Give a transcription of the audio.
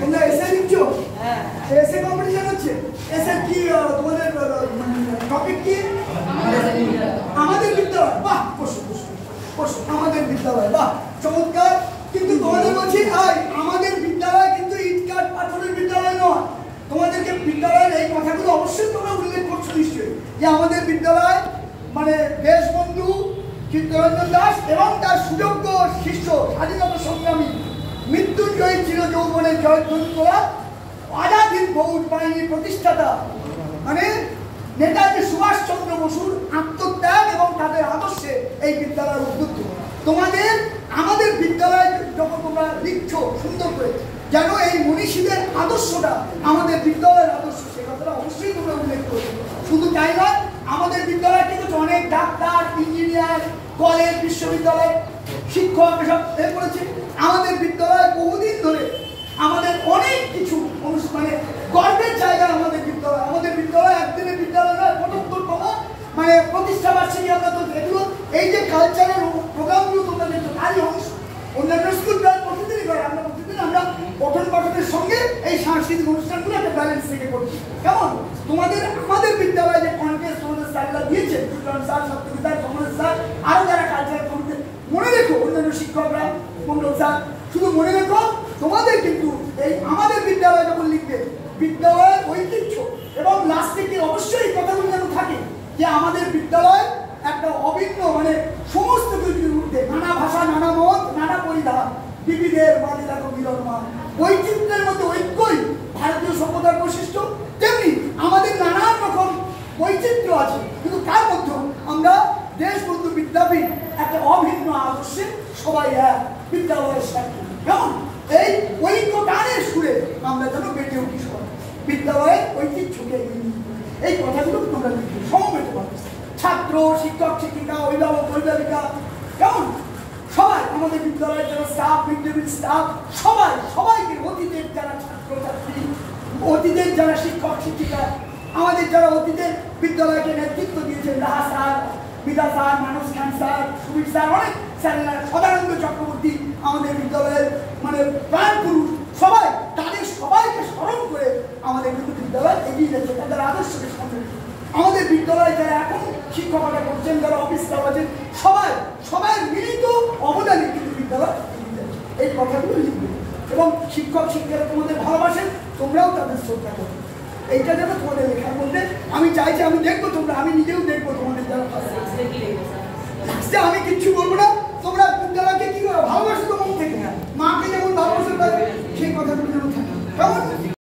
তোমরা এসে দিচ্ছ? এসে কম্পিটিশন হচ্ছে। এসে কি তোমাদের টপিক কি? আমাদের বিদ্যালয়। বাহ, বসো বসো বসো। আমাদের বিদ্যালয়, বাহ, চমৎকার। কিন্তু তোমাদের বলছি আমাদের বিদ্যালয় কিন্তু ইটকাঠ পাথরের বিদ্যালয় নয়। তোমাদেরকে বিদ্যালয়ের এই কথাগুলো অবশ্যই তোমরা উল্লেখ করছো নিশ্চয়ই, যে আমাদের বিদ্যালয় মানে দেশবন্ধু চিত্তরঞ্জন দাস এবং তার সুযোগ্য শিষ্য স্বাধীনতা সংগ্রামী মৃত্যুঞ্জয়ী ছিল যৌবনের জয়ধ্বনি তোলা আজাদ হিন্দ ফৌজ বাহিনীর প্রতিষ্ঠাতা মানে নেতাজি সুভাষচন্দ্র বসুর আত্মত্যাগ এবং তাদের আদর্শে এই বিদ্যালয় উদ্বুদ্ধ। তোমাদের আমাদের বিদ্যালয় যখন তোমরা লিখছো সুন্দর করে, যেন এই মনীষীদের আদর্শটা আমাদের বিদ্যালয়ের আদর্শ, সে কথাটা অবশ্যই তোমরা উল্লেখ করবে। শুধু তাই নয়, আমাদের বিদ্যালয় কিন্তু অনেক ডাক্তার, ইঞ্জিনিয়ার, কলেজ, বিশ্ববিদ্যালয়, শিক্ষক এসব করেছে। আমাদের বিদ্যালয় বহুদিন ধরে আমাদের অনেক কিছু মানে গর্বের জায়গা আমাদের বিদ্যালয়। আমাদের বিদ্যালয় একদিনের বিদ্যালয় নয়, ৭৫তম মানে প্রতিষ্ঠা বার্ষিকী আমরা তো এগুলো এই যে কালচারাল প্রোগ্রামগুলো তোমরা দেখছো তারই অংশ। অন্যান্য স্কুল প্রায় প্রতিদিনই করে, আমরা প্রতিদিন আমরা পঠন পাঠনের সঙ্গে এই সাংস্কৃতিক অনুষ্ঠানগুলো একটা ব্যালেন্স থেকে করছি। কেমন তোমাদের আমাদের বিদ্যালয়ে যে কন্টেস্ট তোমাদের স্যাররা দিয়েছে, sir, Satyajit sir, Kamlesh sir, আরো যারা কালচারাল কমিটি, মনে রেখো অন্যান্য শিক্ষকরা, মন্ডল স্যার, শুধু মনে রেখো তোমাদের কিন্তু এই আমাদের বিদ্যালয় যখন লিখবে বিদ্যালয়ের ঐতিহ্য এবং লাস্টে কি অবশ্যই কথাগুলো যেন থাকে যে আমাদের বিদ্যালয় একটা অভিন্ন মানে সমস্ত কিছুর ঊর্ধ্বে, নানা ভাষা, নানা মত, নানা পরিধান, বিবিধের মাঝে দেখো মিলনমান, বৈচিত্র্যের মধ্যে ঐক্যই ভারতীয় সভ্যতার বৈশিষ্ট্য। তেমনি আমাদের নানান রকম বৈচিত্র্য আছে, কিন্তু তার মধ্যে আমরা দেশবন্ধু বিদ্যাপীঠ একটা অভিন্ন আদর্শে সবাই এক বিদ্যালয়ের সাথে। কেমন এই ঐক্য গানের সুরে আমরা যেন বেঁচে উঠি সবাই বিদ্যালয়ের ঐতিহ্যকে, এই কথাগুলো তোমরা লিখবে সমবেত পাবে। ছাত্র, শিক্ষক, শিক্ষিকা, অভিভাবক, অভিভাবিকা, কেমন সবাই আমাদের বিদ্যালয়ের যারা staff, mid day meal staff, সবাইকে অতীতের যারা ছাত্রছাত্রী, অতীতের যারা শিক্ষক শিক্ষিকা, আমাদের যারা অতীতের বিদ্যালয়কে নেতৃত্ব দিয়েছেন, রাহা স্যার, বিদা স্যার, মানুষ খান স্যার, সুবীর স্যার, অনেক স্যারেরা, সদানন্দ চক্রবর্তী আমাদের বিদ্যালয়ের মানে প্রাণ পুরুষ, সবাই তাদের সবাইকে স্মরণ করে আমাদের কিন্তু বিদ্যালয় এগিয়ে যাচ্ছে তাদের আদর্শকে সামনে। আমাদের বিদ্যালয়ে যারা এখন শিক্ষকতা করছেন, যারা অফিস চালাচ্ছেন, সবাই মিলিত অবদানে কিন্তু বিদ্যালয় এগিয়ে যাচ্ছে। এই কথাগুলো লিখবে এবং শিক্ষক শিক্ষিকারা তোমাদের ভালোবাসেন, তোমরাও তাদের শ্রদ্ধা করো। এইটা যেন তোমাদের লেখার মধ্যে আমি চাইছি, আমি দেখবো তোমরা, আমি নিজেও দেখবো তোমাদের যারা আমি কিচ্ছু বলবো না। তোমরা বিদ্যালয়কে কি করো, ভালোবাসো তো মন থেকে, মাকে যেমন ভালোবাসো সেই কথাগুলো যেন থাকে। কেমন